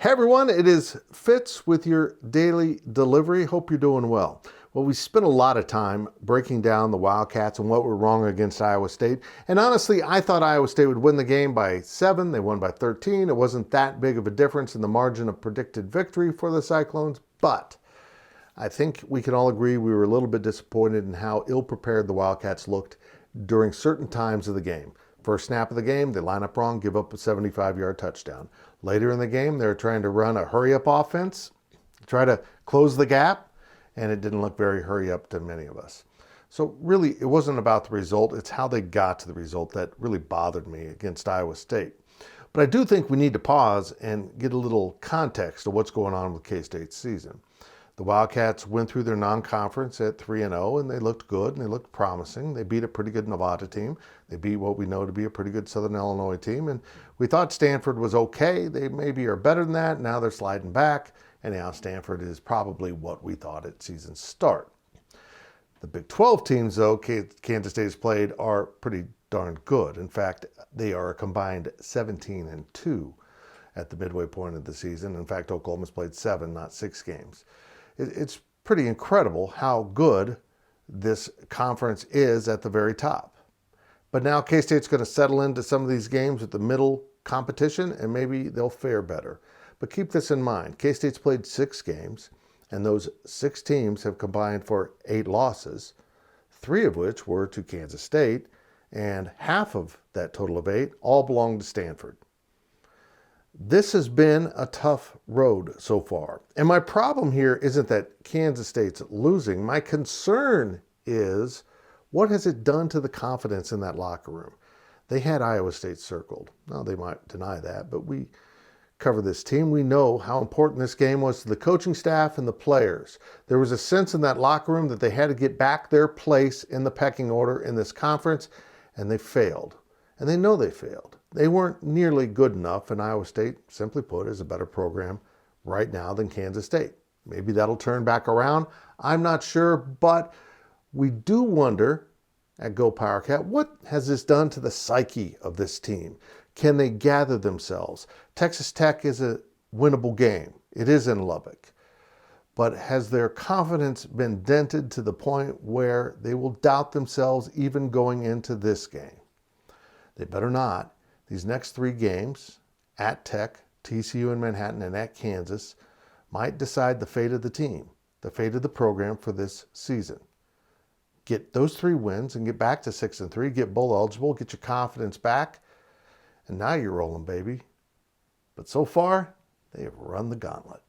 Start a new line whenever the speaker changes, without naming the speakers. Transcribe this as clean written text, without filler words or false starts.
Hey everyone, it is Fitz with your daily delivery. Hope you're doing well. Well, we spent a lot of time breaking down the Wildcats and what were wrong against Iowa State. And honestly, I thought Iowa State would win the game by 7. They won by 13. It wasn't that big of a difference in the margin of predicted victory for the Cyclones, but I think we can all agree we were a little bit disappointed in how ill-prepared the Wildcats looked during certain times of the game. First snap of the game, they line up wrong, give up a 75-yard touchdown. Later in the game, they're trying to run a hurry-up offense, try to close the gap, and it didn't look very hurry-up to many of us. So really, it wasn't about the result. It's how they got to the result that really bothered me against Iowa State. But I do think we need to pause and get a little context of what's going on with K-State's season. The Wildcats went through their non-conference at 3-0, and they looked good and they looked promising. They beat a pretty good Nevada team. They beat what we know to be a pretty good Southern Illinois team, and we thought Stanford was okay. They maybe are better than that. Now they're sliding back, and now Stanford is probably what we thought at season start. The Big 12 teams, though, Kansas State has played are pretty darn good. In fact, they are a combined 17-2 at the midway point of the season. In fact, Oklahoma's played 7, not 6 games. It's pretty incredible how good this conference is at the very top. But now K-State's going to settle into some of these games with the middle competition, and maybe they'll fare better. But keep this in mind. K-State's played 6 games, and those 6 teams have combined for 8 losses, 3 of which were to Kansas State, and half of that total of 8 all belong to Stanford. This has been a tough road so far. And my problem here isn't that Kansas State's losing. My concern is, what has it done to the confidence in that locker room? They had Iowa State circled. Now, they might deny that, but we cover this team. We know how important this game was to the coaching staff and the players. There was a sense in that locker room that they had to get back their place in the pecking order in this conference, and they failed. And they know they failed. They weren't nearly good enough, and Iowa State, simply put, is a better program right now than Kansas State. Maybe that'll turn back around. I'm not sure, but we do wonder at GoPowercat, what has this done to the psyche of this team? Can they gather themselves? Texas Tech is a winnable game. It is in Lubbock. But has their confidence been dented to the point where they will doubt themselves even going into this game? They better not. These next 3 games, at Tech, TCU in Manhattan, and at Kansas, might decide the fate of the team, the fate of the program for this season. Get those 3 wins and get back to 6-3, get bowl eligible, get your confidence back, and now you're rolling, baby. But so far, they have run the gauntlet.